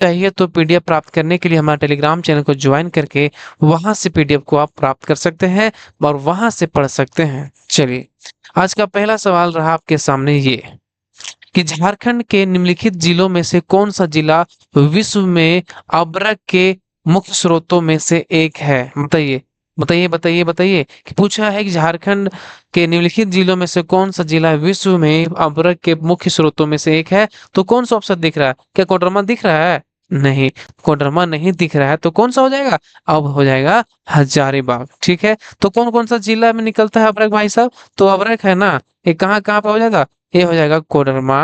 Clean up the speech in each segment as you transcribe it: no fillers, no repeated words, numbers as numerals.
चाहिए तो पीडीएफ प्राप्त करने के लिए हमारे टेलीग्राम चैनल को ज्वाइन करके वहां से पीडीएफ को आप प्राप्त कर सकते हैं और वहां से पढ़ सकते हैं। चलिए, आज का पहला सवाल रहा आपके सामने ये कि झारखंड के निम्नलिखित जिलों में से कौन सा जिला विश्व में अभ्रक के मुख्य स्रोतों में से एक है? बताइए बताइए बताइए बताइए कि पूछा है कि झारखंड के निम्नलिखित जिलों में से कौन सा जिला विश्व में अभ्रक के मुख्य स्रोतों में से एक है। तो कौन सा ऑप्शन दिख रहा है? क्या कोडरमा दिख रहा है? नहीं, कोडरमा नहीं दिख रहा है। तो कौन सा हो जाएगा? अब हो जाएगा हजारीबाग। ठीक है, तो कौन कौन सा जिला में निकलता है अभ्रक भाई साहब? तो अभ्रक है ना, ये कहाँ कहाँ पे हो जाएगा? ये हो जाएगा कोडरमा,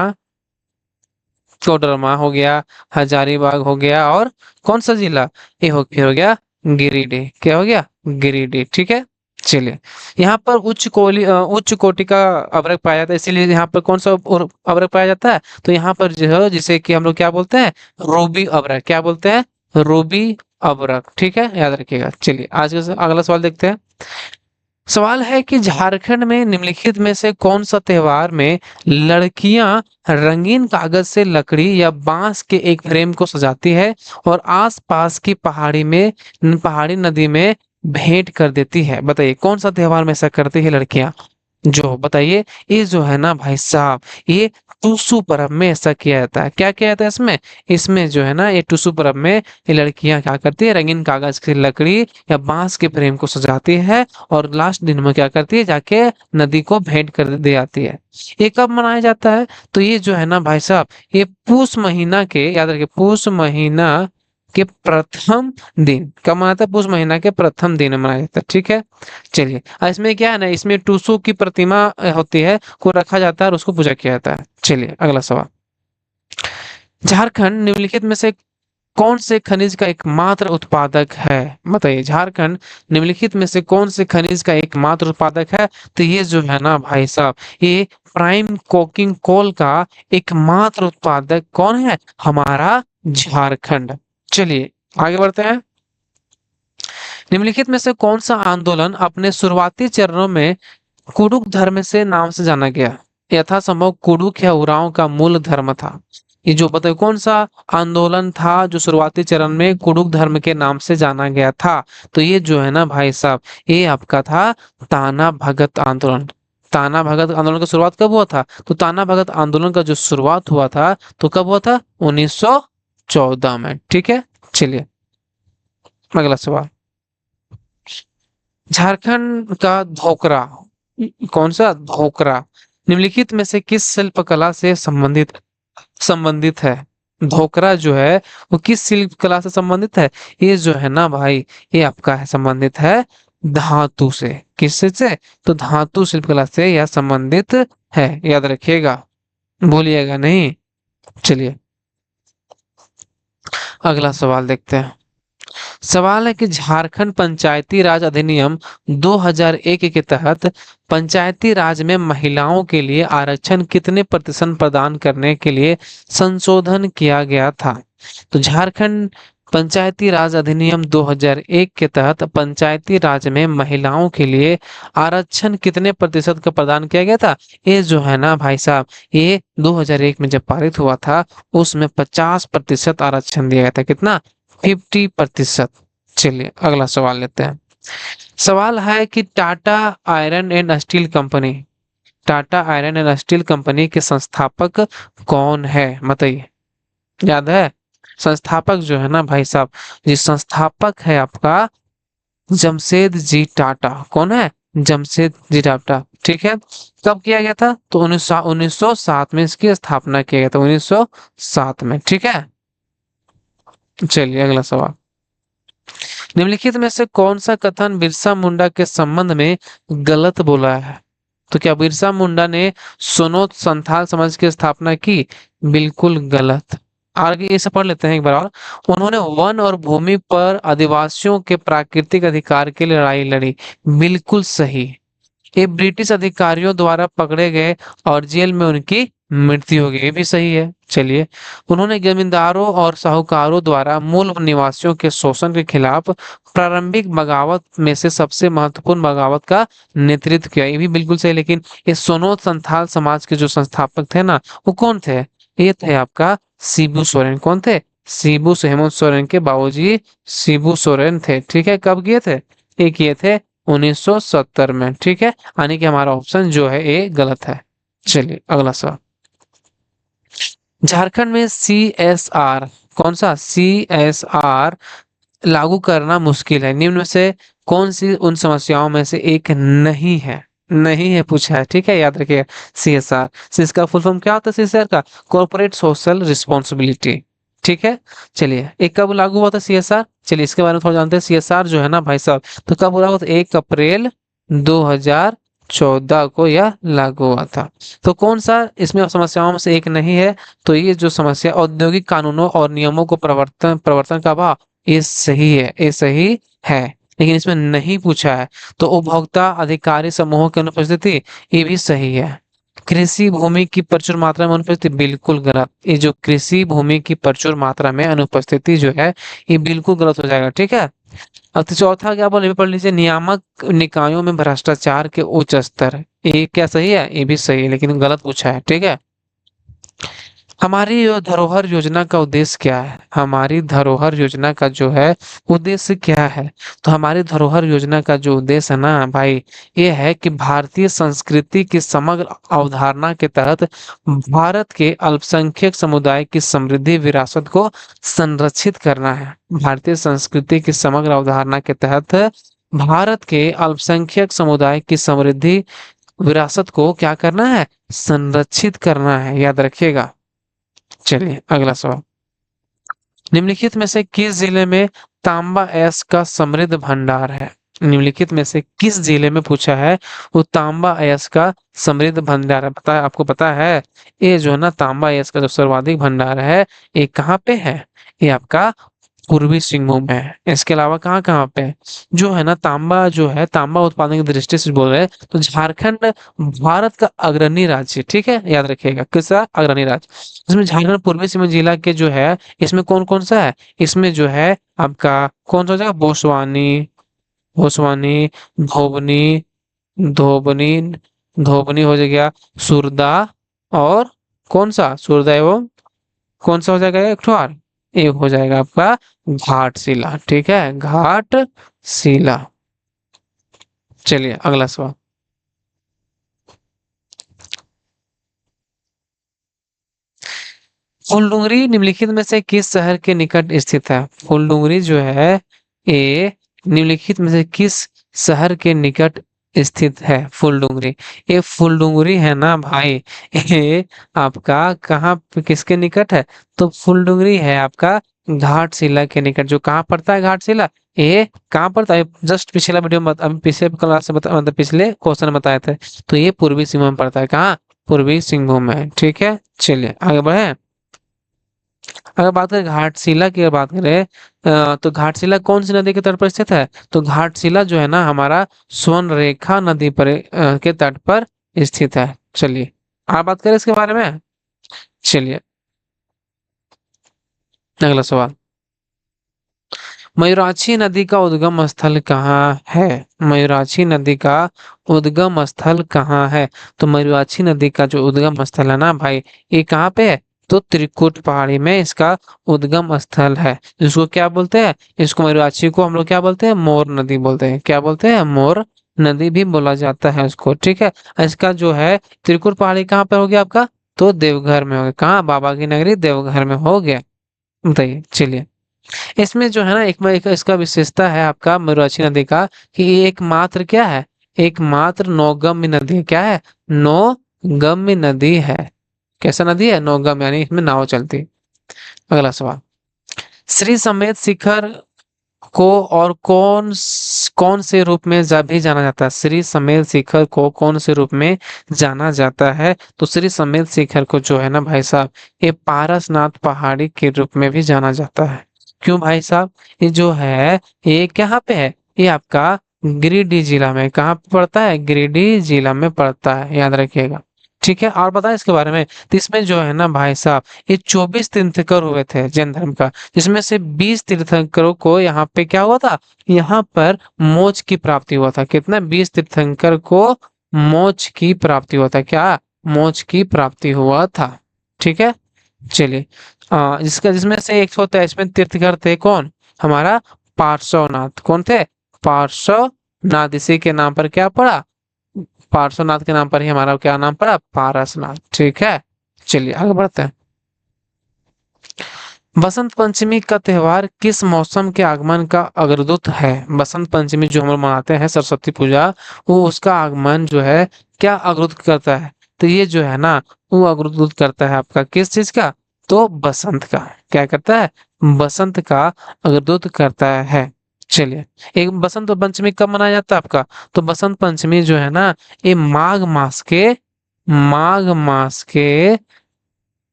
कोडरमा हो गया, हजारीबाग हो गया, और कौन सा जिला? ये फिर हो गया गिरिडीह। क्या हो गया? गिरिडीह। ठीक है, चलिए, यहाँ पर उच्च कोटि का अभ्रक पाया जाता है, इसीलिए यहाँ पर कौन सा अभ्रक पाया जाता है? तो यहाँ पर जो है जिसे कि हम लोग क्या बोलते हैं, रूबी अभ्रक। क्या बोलते हैं? रूबी अभ्रक। ठीक है, याद रखिएगा। चलिए, आज का अगला सवाल देखते हैं। सवाल है कि झारखंड में निम्नलिखित में से कौन सा त्योहार में लड़कियां रंगीन कागज से लकड़ी या बांस के एक फ्रेम को सजाती है और आसपास की पहाड़ी नदी में भेंट कर देती है? बताइए कौन सा त्योहार में ऐसा करती है लड़कियां? जो बताइए, ये जो है ना भाई साहब, ये टूसू पर्व में ऐसा किया जाता है। क्या किया जाता है इसमें? इसमें जो है ना, ये टूसू पर्व में ये लड़कियां क्या करती है, रंगीन कागज की लकड़ी या बांस के फ्रेम को सजाती है और लास्ट दिन में क्या करती है, जाके नदी को भेंट कर दे आती है। ये कब मनाया जाता है? तो ये जो है ना भाई साहब, ये पूस महीना के, याद रखिए, पूस महीना के प्रथम दिन। कब मनाता है? पूस महीना के प्रथम दिन मनाया जाता है। ठीक है, चलिए, इसमें क्या है ना, इसमें टूसू की प्रतिमा होती है, को रखा जाता है और उसको पूजा किया जाता है। चलिए, अगला सवाल। झारखंड निम्नलिखित में से कौन से खनिज का एकमात्र उत्पादक है? बताइए, झारखंड निम्नलिखित में से कौन से खनिज का एकमात्र उत्पादक है? तो ये जो है ना भाई साहब, ये प्राइम कोकिंग कोल का एकमात्र उत्पादक कौन है? हमारा झारखंड। चलिए, आगे बढ़ते हैं। निम्नलिखित में से कौन सा आंदोलन अपने शुरुआती चरणों में कुडुख धर्म से नाम से जाना गया? यथासंभव कुडुख या उरांव का मूल धर्म था। ये जो बताइए कौन सा आंदोलन था जो शुरुआती चरण में कुडुख धर्म के नाम से जाना गया था? तो ये जो है ना भाई साहब, ये आपका था ताना भगत आंदोलन। ताना भगत आंदोलन का शुरुआत कब हुआ था? तो ताना भगत आंदोलन का जो शुरुआत हुआ था, तो कब हुआ था? 1914 में। ठीक है, चलिए, अगला सवाल। झारखंड का धोकरा, कौन सा धोकरा, निम्नलिखित में से किस शिल्प कला से संबंधित है? धोकरा जो है वो किस शिल्प कला से संबंधित है? ये जो है ना भाई, ये आपका है संबंधित है धातु से। किससे से? तो धातु शिल्प कला से यह संबंधित है, याद रखिएगा, भूलिएगा नहीं। चलिए, अगला सवाल देखते हैं। सवाल है कि झारखंड पंचायती राज अधिनियम 2001 के तहत पंचायती राज में महिलाओं के लिए आरक्षण कितने प्रतिशत प्रदान करने के लिए संशोधन किया गया था? तो झारखंड पंचायती राज अधिनियम 2001 के तहत पंचायती राज में महिलाओं के लिए आरक्षण कितने प्रतिशत का प्रदान किया गया था? ये जो है ना भाई साहब, ये 2001 में जब पारित हुआ था, उसमें 50% आरक्षण दिया गया था। कितना? 50%। चलिए, अगला सवाल लेते हैं। सवाल है कि Tata iron and steel company के संस्थापक कौन है? बताइए, याद है? संस्थापक जो है ना भाई साहब, ये संस्थापक है आपका जमशेद जी टाटा। कौन है? जमशेद जी टाटा। ठीक है, कब किया गया था? तो 1907 में इसकी स्थापना किया गया था, 1907 में। ठीक है, चलिए, अगला सवाल। निम्नलिखित में से कौन सा कथन बिरसा मुंडा के संबंध में गलत बोला है? तो क्या बिरसा मुंडा ने सोनोत संथाल समाज की स्थापना की? बिल्कुल गलत। आगे इसे पढ़ लेते हैं एक बार और। उन्होंने वन और भूमि पर आदिवासियों के प्राकृतिक अधिकार के लिए लड़ाई लड़ी। बिल्कुल सही। ये ब्रिटिश अधिकारियों द्वारा पकड़े गए और जेल में उनकी मृत्यु हो गई। ये भी सही है। चलिए, उन्होंने जमींदारों और साहूकारों द्वारा मूल निवासियों के शोषण के खिलाफ प्रारंभिक बगावत में से सबसे महत्वपूर्ण बगावत का नेतृत्व किया। ये भी बिल्कुल सही। लेकिन ये सोनोत संथाल समाज के जो संस्थापक थे ना, वो कौन थे? ये थे आपका शिबू सोरेन। कौन थे? हेमंत सोरेन के बाबूजी शिबू सोरेन थे। ठीक है, कब किए थे? ये किए थे 1970 में। ठीक है, यानी कि हमारा ऑप्शन जो है ए गलत है। चलिए अगला सवाल। झारखंड में सीएसआर, कौन सा सीएसआर लागू करना मुश्किल है, निम्न में से कौन सी उन समस्याओं में से एक नहीं है? नहीं है पूछा है, ठीक है, याद रखिए। सीएसआर, इसका फुल फॉर्म क्या होता है सीएसआर का? Corporate social responsibility. ठीक है, चलिए एक कब लागू हुआ था सीएसआर? चलिए इसके बारे में थोड़ा जानते हैं। सीएसआर जो है ना भाई साहब, तो कब हुआ था? 1 अप्रैल 2014 को यह लागू हुआ था। तो कौन सा इसमें समस्याओं में से एक नहीं है? तो ये जो समस्या औद्योगिक कानूनों और नियमों को प्रवर्तन प्रवर्तन का अभाव, ये सही है, ये सही है। लेकिन इसमें नहीं पूछा है। तो उपभोक्ता अधिकारी समूहों की अनुपस्थिति, ये भी सही है। कृषि भूमि की प्रचुर मात्रा में अनुपस्थिति, बिल्कुल गलत। ये जो कृषि भूमि की प्रचुर मात्रा में अनुपस्थिति जो है, ये बिल्कुल गलत हो जाएगा। ठीक है, अब तो चौथा क्या बोले, पढ़ लीजिए। नियामक निकायों में भ्रष्टाचार के उच्च स्तर, ये क्या सही है? ये भी सही है, लेकिन गलत पूछा है। ठीक है, हमारी धरोहर योजना का उद्देश्य क्या है? हमारी धरोहर योजना का जो है उद्देश्य क्या है? तो हमारी धरोहर योजना का जो उद्देश्य है ना भाई, ये है कि भारतीय संस्कृति की समग्र अवधारणा के तहत भारत के अल्पसंख्यक समुदाय की समृद्धि विरासत को संरक्षित करना है। भारतीय संस्कृति की समग्र अवधारणा के तहत भारत के अल्पसंख्यक समुदाय की समृद्धि विरासत को क्या करना है? संरक्षित करना है, याद रखिएगा। चलिए अगला सवाल। निम्नलिखित में से किस जिले में तांबा एस का समृद्ध भंडार है? निम्नलिखित में से किस जिले में पूछा है वो तांबा एस का समृद्ध भंडार है? पता है, आपको पता है ये जो है ना तांबा एस का जो सर्वाधिक भंडार है, ये कहाँ पे है? ये आपका पूर्वी सिंहभूम में है। इसके अलावा कहाँ कहाँ पे है? जो है ना तांबा, जो है तांबा उत्पादन की दृष्टि से बोल रहे हैं तो झारखंड भारत का अग्रणी राज्य, ठीक है, याद रखिएगा किसका अग्रणी राज्य। इसमें झारखंड पूर्वी सिंहभूम जिला के जो है, इसमें कौन कौन सा है? इसमें जो है आपका कौन सा जगह, भोसवानी, भोसवानी, धोबनी, धोबनी, धोबनी हो गया, सुरदा, और कौन सा सुरदा एवं कौन सा हो जाएगा एक ठो और? एक हो जाएगा आपका घाटशिला। ठीक है, घाटशिला। चलिए अगला सवाल। फुलडुंगरी निम्नलिखित में से किस शहर के निकट स्थित है? फुलडुंगरी जो है ये निम्नलिखित में से किस शहर के निकट स्थित है? फुलडुंगरी, ये फुलडुंगरी है ना भाई, ये आपका कहाँ किसके निकट है? तो फुलडुंगरी है आपका घाटशिला के निकट। जो कहाँ पड़ता है घाटशिला? ये कहाँ पड़ता है? जस्ट पिछला वीडियो में अभी पिछले क्लास से मतलब पिछले क्वेश्चन बताए थे। तो ये पूर्वी सिंहभूम में पड़ता है। कहाँ? पूर्वी सिंहभूम में। ठीक है, चलिए आगे बढ़े। अगर बात करें घाटशिला की, अगर बात करें तो घाटशिला कौन सी नदी के तट पर स्थित है? तो घाटशिला जो है ना हमारा स्वर्णरेखा नदी पर के तट पर स्थित है। चलिए आप बात करें इसके बारे में। चलिए अगला सवाल। मयूराक्षी नदी का उद्गम स्थल कहाँ है? मयूराक्षी नदी का उद्गम स्थल कहाँ है? तो मयूराक्षी नदी का जो उद्गम स्थल है ना भाई, ये कहाँ पे है? तो त्रिकुट पहाड़ी में इसका उद्गम स्थल है। इसको क्या बोलते हैं? इसको मयूराक्षी को हम लोग क्या बोलते हैं? मोर नदी बोलते हैं। क्या बोलते हैं? मोर नदी भी बोला जाता है उसको। ठीक है, इसका जो है त्रिकुट पहाड़ी कहाँ पे हो गया आपका? तो देवघर में हो गया। कहाँ? बाबा की नगरी देवघर में हो गया। बताइए। चलिए इसमें जो है ना एक इसका विशेषता है आपका मयूराक्षी नदी का, कि ये एकमात्र क्या है? एकमात्र नौगम्य नदी है। क्या है? नौगम्य नदी है। कैसा नदी है? नौगम्य, यानी इसमें नाव चलती। अगला सवाल। श्री समेत शिखर को और कौन से रूप में भी जाना जाता है? श्री समेत शिखर को कौन से रूप में जाना जाता है? तो श्री समेत शिखर को जो है ना भाई साहब, ये पारसनाथ पहाड़ी के रूप में भी जाना जाता है। क्यों भाई साहब? ये जो है ये कहाँ पे है? ये आपका गिरिडीह जिला में। कहाँ पे पड़ता है? गिरिडीह जिला में पड़ता है, याद रखिएगा। ठीक है, और बताएं इसके बारे में। तो इसमें जो है ना भाई साहब, ये 24 तीर्थंकर हुए थे जैन धर्म का, जिसमें से 20 तीर्थंकरों को यहाँ पे क्या हुआ था? यहाँ पर मोक्ष की प्राप्ति हुआ था। कितना? 20 तीर्थंकर को मोक्ष की प्राप्ति हुआ था। क्या? मोक्ष की प्राप्ति हुआ था। ठीक है, चलिए जिसका जिसमें से 123वें तीर्थंकर थे कौन? हमारा पार्श्वनाथ। कौन थे? पार्श्वनाथ। इसी के नाम पर क्या पड़ा? पार्श्वनाथ के नाम पर ही हमारा क्या नाम पड़ा? पारसनाथ। ठीक है, चलिए आगे बढ़ते हैं। बसंत पंचमी का त्योहार किस मौसम के आगमन का अग्रदूत है? बसंत पंचमी जो हम लोग मनाते हैं, सरस्वती पूजा, वो उसका आगमन जो है क्या अग्रदूत करता है? तो ये जो है ना, वो अग्रदूत करता है आपका किस चीज का? तो बसंत का। क्या करता है? बसंत का अग्रदूत करता है। चलिए, एक बसंत पंचमी कब मनाया जाता है आपका? तो बसंत पंचमी जो है ना, ये माघ मास के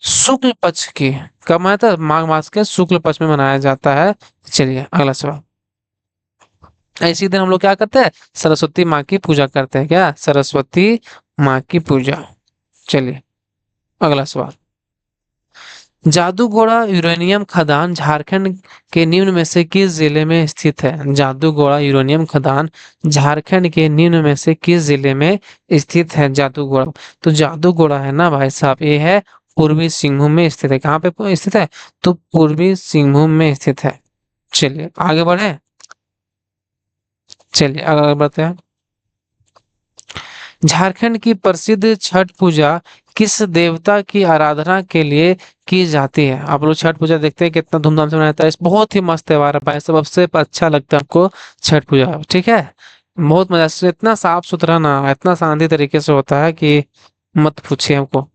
शुक्ल पक्ष की, कब मनाया था? माघ मास के शुक्ल पक्ष में मनाया जाता है। चलिए अगला सवाल। इसी दिन हम लोग क्या करते हैं? सरस्वती माँ की पूजा करते हैं। क्या? सरस्वती माँ की पूजा। चलिए अगला सवाल। जादूगोड़ा यूरेनियम खदान झारखंड के निम्न में से किस जिले में स्थित है? जादूगोड़ा यूरेनियम खदान झारखंड के निम्न में से किस जिले में स्थित है? जादूगोड़ा, तो जादूगोड़ा है ना भाई साहब, ये है पूर्वी सिंहभूम में स्थित है। कहाँ पे स्थित है? तो पूर्वी सिंहभूम में स्थित है। चलिए आगे बढ़े। चलिए आगे बढ़ते हैं। झारखंड की प्रसिद्ध छठ पूजा किस देवता की आराधना के लिए की जाती है? आप लोग छठ पूजा देखते हैं कितना धूमधाम से मनाया जाता है, बहुत ही मस्त त्योहार है भाई, सबसे अच्छा लगता है आपको छठ पूजा। ठीक है, बहुत मजा से, इतना साफ सुथरा ना, इतना शांति तरीके से होता है कि मत पूछिए हमको।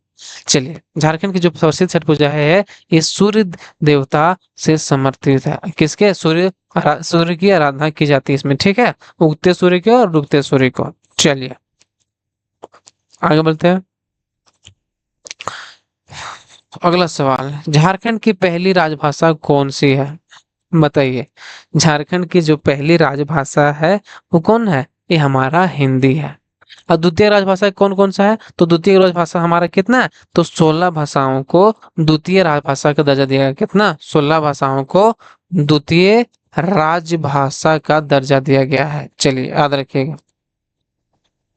चलिए, झारखंड की जो प्रसिद्ध छठ पूजा है, ये सूर्य देवता से समर्थित है। किसके? सूर्य की आराधना की जाती है इसमें। ठीक है, उगते सूर्य को और डूबते सूर्य को। चलिए आगे बढ़ते हैं। अगला सवाल, झारखंड की पहली राजभाषा कौन सी है? बताइए। झारखंड की जो पहली राजभाषा है वो कौन है? ये हमारा हिंदी है। और द्वितीय राजभाषा कौन कौन सा है? तो द्वितीय राजभाषा हमारा कितना है? तो 16 भाषाओं को द्वितीय राजभाषा का दर्जा दिया गया। कितना? 16 भाषाओं को द्वितीय राजभाषा का दर्जा दिया गया है। चलिए याद रखिएगा।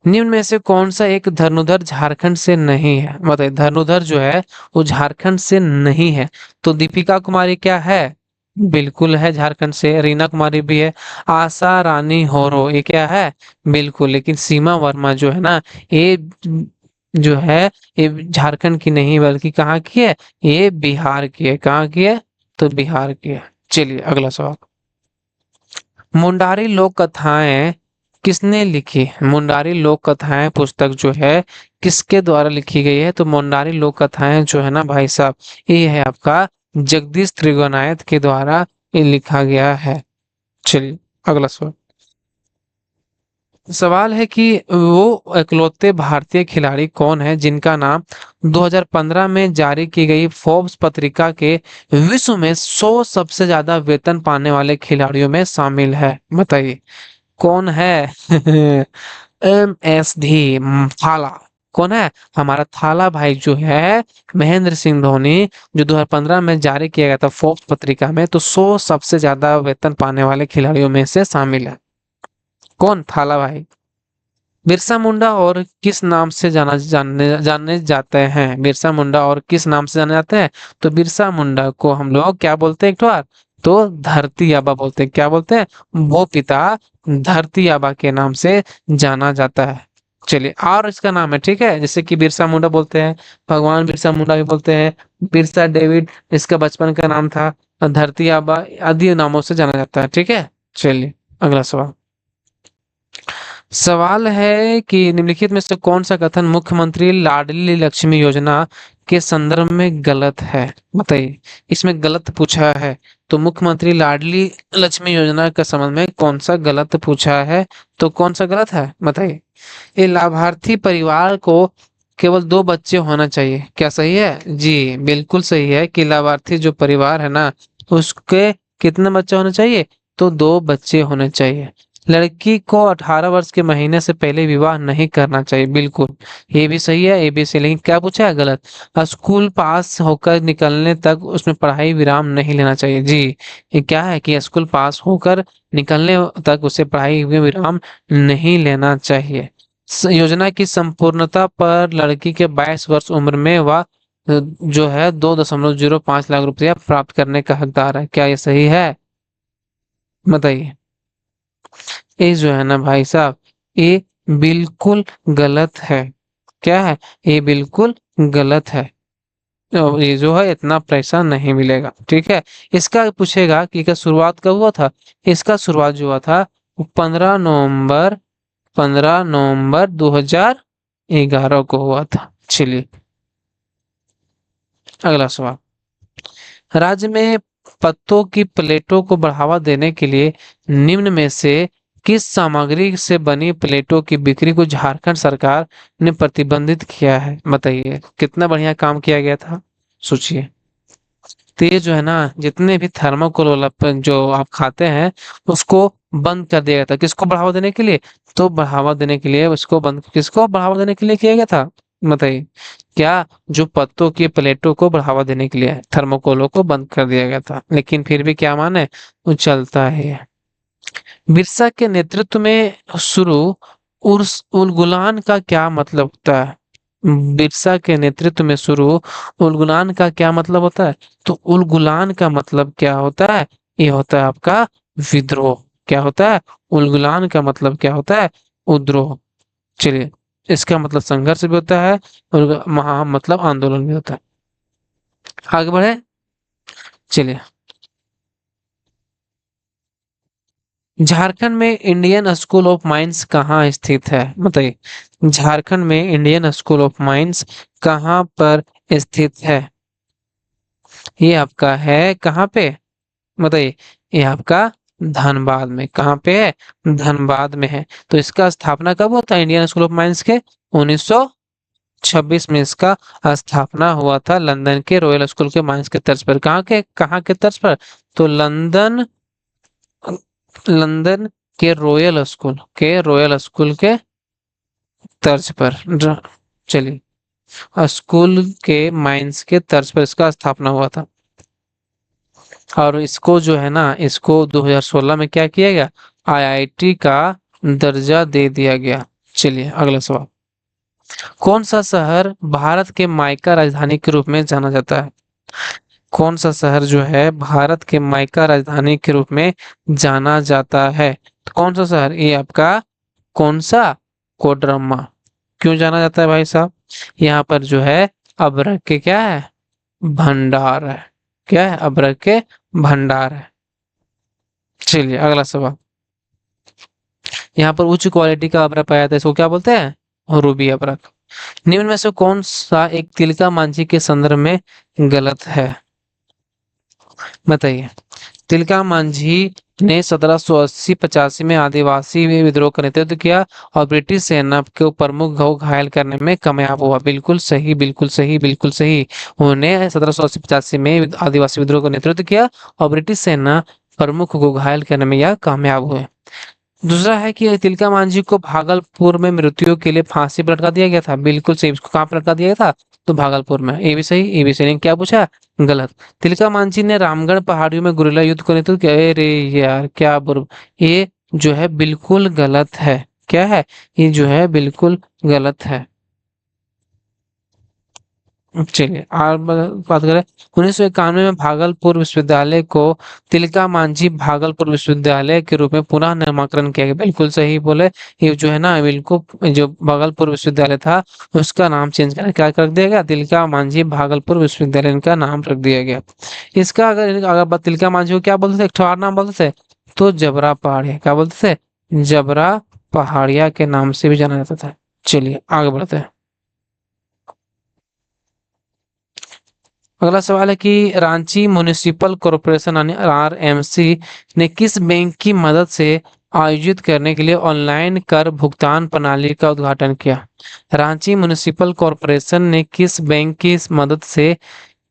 निम्न में से कौन सा एक धनुर्धर झारखंड से नहीं है? बताइए, धनुर्धर जो है वो झारखंड से नहीं है। तो दीपिका कुमारी क्या है? बिल्कुल है झारखंड से। रीना कुमारी भी है। आशा रानी होरो, ये क्या है? बिल्कुल। लेकिन सीमा वर्मा जो है ना, ये जो है, ये झारखंड की नहीं बल्कि कहाँ की है? ये बिहार की है। कहाँ की है? तो बिहार की है। चलिए अगला सवाल। मुंडारी लोक कथाएं किसने लिखी? मुंडारी लोक कथाएं पुस्तक जो है किसके द्वारा लिखी गई है? तो मुंडारी लोक कथाएं जो है ना भाई साहब, ये है आपका जगदीश त्रिगुणायत के द्वारा ये लिखा गया है। चलिए अगला सवाल। सवाल है कि वो इकलौते भारतीय खिलाड़ी कौन है जिनका नाम 2015 में जारी की गई फोर्ब्स पत्रिका के विश्व में 100 सबसे ज्यादा वेतन पाने वाले खिलाड़ियों में शामिल है? बताइए कौन है? MSD थाला। कौन है? हमारा थाला भाई जो है, महेंद्र सिंह धोनी, जो 2015 में जारी किया गया था फोर्ब्स पत्रिका में, तो 100 सबसे ज्यादा वेतन पाने वाले खिलाड़ियों में से शामिल है। कौन? थाला भाई। बिरसा मुंडा और किस नाम से जानने जाने जाते हैं? बिरसा मुंडा और किस नाम से जाने जाते हैं? तो बिरसा मुंडा को हम लोग क्या बोलते हैं एक बार? तो धरती आबा बोलते हैं। क्या बोलते हैं? वो पिता धरती आबा के नाम से जाना जाता है। चलिए, और इसका नाम है, ठीक है, जैसे कि बिरसा मुंडा बोलते हैं, भगवान बिरसा मुंडा भी बोलते हैं, बिरसा डेविड इसका बचपन का नाम था, धरती आबा आदि नामों से जाना जाता है। ठीक है, चलिए अगला सवाल। सवाल है कि निम्नलिखित में से कौन सा कथन मुख्यमंत्री लाडली लक्ष्मी योजना के संदर्भ में गलत है? बताइए, इसमें गलत पूछा है, तो मुख्यमंत्री लाडली लक्ष्मी योजना के संबंध में कौन सा गलत पूछा है? तो कौन सा गलत है बताइए। ये लाभार्थी परिवार को केवल 2 बच्चे होना चाहिए, क्या सही है? जी बिल्कुल सही है कि लाभार्थी जो परिवार है ना, उसके कितने बच्चे होने चाहिए? तो 2 बच्चे होने चाहिए। लड़की को 18 वर्ष के महीने से पहले विवाह नहीं करना चाहिए, बिल्कुल ये भी सही है, ये भी सही। लेकिन क्या पूछा है? गलत। स्कूल पास होकर निकलने तक उसमें पढ़ाई विराम नहीं लेना चाहिए। जी, ये क्या है कि स्कूल पास होकर निकलने तक उसे पढ़ाई में विराम नहीं लेना चाहिए। योजना की संपूर्णता पर लड़की के 22 वर्ष उम्र में वह जो है 2.05 लाख रुपया प्राप्त करने का हकदार है। क्या ये सही है? बताइए। ये जो है ना भाई साहब, ये बिल्कुल गलत है। क्या है? ये बिल्कुल गलत है। तो ये जो है इतना पैसा नहीं मिलेगा, ठीक है। इसका पूछेगा कि इसका शुरुआत कब हुआ था। इसका शुरुआत जो हुआ था वो 15 नवंबर 2011 को हुआ था। चलिए अगला सवाल। राज्य में पत्तों की प्लेटों को बढ़ावा देने के लिए निम्न में से किस सामग्री से बनी प्लेटों की बिक्री को झारखंड सरकार ने प्रतिबंधित किया है? बताइए कितना बढ़िया काम किया गया था। सोचिए। तो ये जो है ना, जितने भी थर्माकोल वाला जो आप खाते हैं उसको बंद कर दिया गया था। किसको बढ़ावा देने के लिए? तो बढ़ावा देने के लिए उसको बंद, किसको बढ़ावा देने के लिए किया गया था? बताइए। क्या? जो पत्तों की प्लेटों को बढ़ावा देने के लिए थर्मोकोलों को बंद कर दिया गया था, लेकिन फिर भी क्या माने, वो चलता है। बिरसा के नेतृत्व में शुरू उर्स उलगुलान का क्या मतलब होता है? बिरसा के नेतृत्व में शुरू उलगुलान का क्या मतलब होता है? तो उलगुलान का मतलब क्या होता है? ये होता है आपका विद्रोह। क्या होता है? उलगुलान का मतलब क्या होता है? विद्रोह। चलिए, इसका मतलब संघर्ष भी होता है और महा मतलब आंदोलन भी होता है। आगे बढ़े। चलिए। झारखंड में इंडियन स्कूल ऑफ माइंस कहाँ स्थित है? बताइए। झारखंड में इंडियन स्कूल ऑफ माइंस कहाँ पर स्थित है? ये आपका है कहाँ पे? बताइए। ये आपका धनबाद में। कहाँ पे है? धनबाद में है। तो इसका स्थापना कब होता है इंडियन स्कूल ऑफ माइंस के? 1926 में इसका स्थापना हुआ था लंदन के रॉयल स्कूल के माइंस के तर्ज पर। कहाँ के तर्ज पर? तो लंदन, लंदन के रॉयल स्कूल के तर्ज पर। चलिए, स्कूल के माइंस के तर्ज पर इसका स्थापना हुआ था। और इसको जो है ना, इसको 2016 में क्या किया गया? आईआईटी का दर्जा दे दिया गया। चलिए अगला सवाल। कौन सा शहर भारत के माइका राजधानी के रूप में जाना जाता है? कौन सा शहर जो है भारत के माइका राजधानी के रूप में जाना जाता है? तो कौन सा शहर? ये आपका कौन सा? कोडरमा। क्यों जाना जाता है भाई साहब? यहाँ पर जो है अभ्रक के क्या है? भंडार है। क्या है? अभ्रक के भंडार है। चलिए अगला सवाल। यहाँ पर उच्च क्वालिटी का अभ्रक पाया जाता है, इसको क्या बोलते हैं? रूबी अभ्रक। निम्न में से कौन सा एक तिलका मांझी के संदर्भ में गलत है? बताइए। तिलका मांझी ने 1780-85 में आदिवासी विद्रोह का नेतृत्व किया और ब्रिटिश सेना के प्रमुख को घायल करने में कामयाब हुआ। बिल्कुल सही, बिल्कुल सही, बिल्कुल सही। उन्होंने 1780-85 में आदिवासी विद्रोह का नेतृत्व किया और ब्रिटिश सेना प्रमुख को घायल करने में यह कामयाब हुए। दूसरा है कि तिलका मांझी को भागलपुर में मृत्यु के लिए फांसी पर लटका दिया गया था। बिल्कुल सही। इसको कहाँ पर लटका दिया गया था? तो भागलपुर में। ये भी सही, ये भी सही। लेकिन क्या पूछा? गलत। तिलका मांझी ने रामगढ़ पहाड़ियों में गुरिल्ला युद्ध को नेतृत्व किया। अरे यार क्या बुर, ये जो है बिल्कुल गलत है। क्या है? ये जो है बिल्कुल गलत है। चलिए और बात करें। 1991 में भागलपुर विश्वविद्यालय को तिलका मांझी भागलपुर विश्वविद्यालय के रूप में पुनः नामकरण किया गया। बिल्कुल सही बोले। ये जो है ना, बिल्कुल जो भागलपुर विश्वविद्यालय था उसका नाम चेंज कर क्या कर दिया गया? तिलका मांझी भागलपुर विश्वविद्यालय इनका नाम रख दिया गया। इसका अगर अगर तिलका मांझी को क्या बोलते थे? एक ठो और नाम बोलते थे, तो जबरा पहाड़िया। क्या बोलते थे? जबरा पहाड़िया के नाम से भी जाना जाता था। चलिए आगे बढ़ते हैं। अगला सवाल है कि रांची म्युनिसिपल कॉरपोरेशन यानी आरएमसी ने किस बैंक की मदद से आयोजित करने के लिए ऑनलाइन कर भुगतान प्रणाली का उद्घाटन किया? रांची म्युनिसिपल कॉरपोरेशन ने किस बैंक की मदद से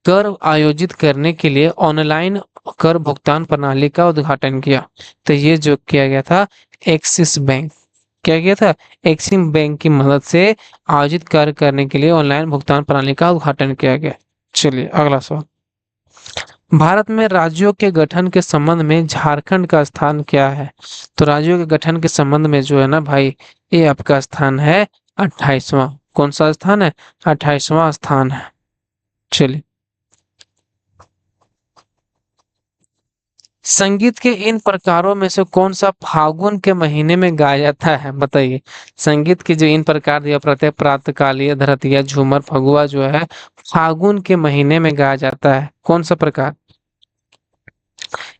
कर आयोजित करने के लिए ऑनलाइन कर भुगतान प्रणाली का उद्घाटन किया? तो ये जो किया गया था, एक्सिस बैंक। क्या किया था? एक्सिस बैंक की मदद से आयोजित कर करने के लिए ऑनलाइन भुगतान प्रणाली का उद्घाटन किया गया। चलिए अगला सवाल। भारत में राज्यों के गठन के संबंध में झारखंड का स्थान क्या है? तो राज्यों के गठन के संबंध में जो है ना भाई, ये आपका स्थान है 28वां। कौन सा स्थान है? 28वां स्थान है। चलिए, संगीत के इन प्रकारों में से कौन सा फागुन के महीने में गाया जाता है, बताइए। संगीत के जो इन प्रकार दिया, प्रत्येक प्रातःकालीय, धरतिया, झूमर, फगुआ जो है फागुन के महीने में गाया जाता है, कौन सा प्रकार?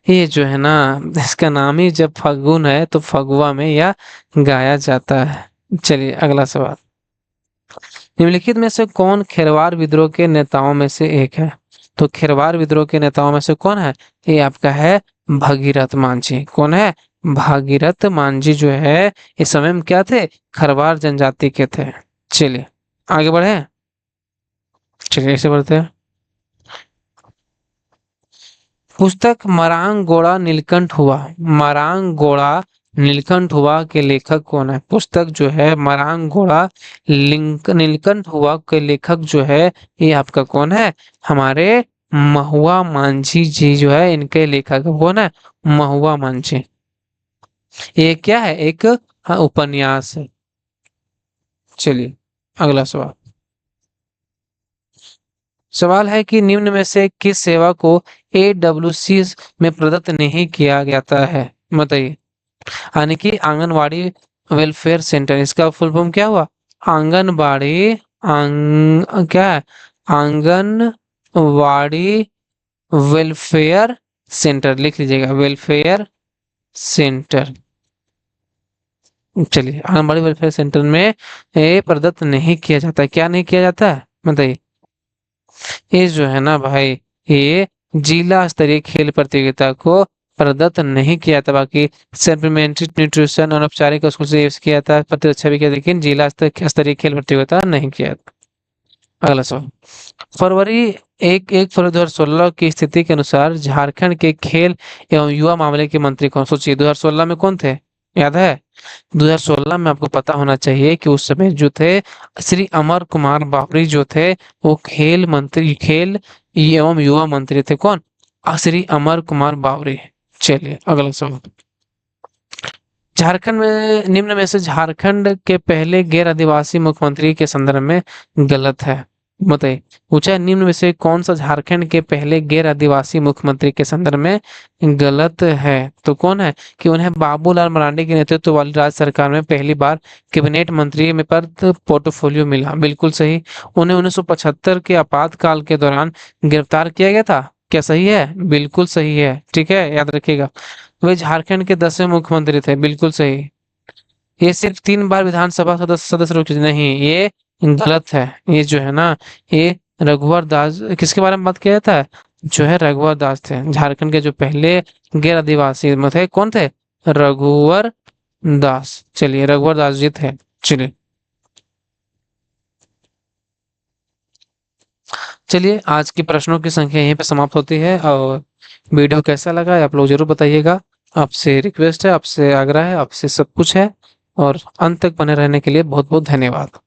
ये जो है ना, इसका नाम ही जब फागुन है तो फगुआ में यह गाया जाता है। चलिए अगला सवाल, निम्नलिखित में से कौन खेरवार विद्रोह के नेताओं में से एक है? तो खेरवार विद्रोह के नेताओं में से कौन है? ये आपका है भगीरथ मांझी। कौन है? भागीरथ मांझी जो है इस समय में क्या थे? खरवार जनजाति के थे। चलिए आगे बढ़े, चलिए ऐसे बढ़ते हैं। पुस्तक मरांग गोड़ा नीलकंठ हुआ, मरांग गोड़ा नीलकंठ हुआ के लेखक कौन है? पुस्तक जो है मरांग घोड़ा नीलकंठ हुआ के लेखक जो है ये आपका कौन है? हमारे महुआ मांझी जी जो है इनके लेखक कौन है? महुआ मांझी। ये क्या है? एक उपन्यास है। चलिए अगला सवाल, सवाल है कि निम्न में से किस सेवा को एडब्ल्यूसी में प्रदत्त नहीं किया जाता है, बताइए। यानी कि आंगनवाड़ी वेलफेयर सेंटर, इसका फुल फॉर्म क्या हुआ? आंगनबाड़ी क्या है? आंगनवाड़ी वेलफेयर सेंटर, लिख लीजिएगा, वेलफेयर सेंटर। चलिए, आंगनबाड़ी वेलफेयर सेंटर में ये प्रदत्त नहीं किया जाता है। क्या नहीं किया जाता है, बताइए। ये जो है ना भाई, ये जिला स्तरीय खेल प्रतियोगिता को प्रदत्त नहीं किया था। बाकी सप्लीमेंट्री न्यूट्रिशन और औपचारिक स्कूल से यूज किया था, प्रतिरक्षा भी किया, लेकिन जिला स्तरीय खेल प्रतियोगिता नहीं किया था। अगला सवाल, फरवरी 1 फरवरी 2016 की स्थिति के अनुसार झारखंड के खेल एवं युवा मामले के मंत्री कौन? सोचिए 2016 में कौन थे, याद है? 2016 में आपको पता होना चाहिए कि उस समय जो थे श्री अमर कुमार बावरी जो थे वो खेल मंत्री, खेल एवं युवा मंत्री थे। कौन? श्री अमर कुमार बावरी। चलिए अगला सवाल, झारखंड में निम्न में से झारखंड के पहले गैर आदिवासी मुख्यमंत्री के संदर्भ में गलत है, बताइए। पूछा है निम्न में से कौन सा झारखंड के पहले गैर आदिवासी मुख्यमंत्री के संदर्भ में गलत है? तो कौन है? कि उन्हें बाबूलाल मरांडी के नेतृत्व वाली राज्य सरकार में पहली बार कैबिनेट मंत्री में पद पोर्टफोलियो मिला, बिल्कुल सही। उन्हें 1975 के आपातकाल के दौरान गिरफ्तार किया गया था, क्या सही है? बिल्कुल सही है, ठीक है, याद रखिएगा। वे झारखंड के 10वें मुख्यमंत्री थे, बिल्कुल सही। ये सिर्फ 3 बार विधानसभा सदस्य रुक नहीं, ये गलत है। ये जो है ना, ये रघुवर दास, किसके बारे में बात किया जाता है? जो है रघुवर दास थे, झारखंड के जो पहले गैर आदिवासी में थे, कौन थे? रघुवर दास। चलिए रघुवर दास जी थे। चलिए, चलिए आज की प्रश्नों की संख्या यहीं पे समाप्त होती है। और वीडियो कैसा लगा आप लोग जरूर बताइएगा। आपसे रिक्वेस्ट है, आपसे आग्रह है, आपसे सब कुछ है। और अंत तक बने रहने के लिए बहुत बहुत धन्यवाद।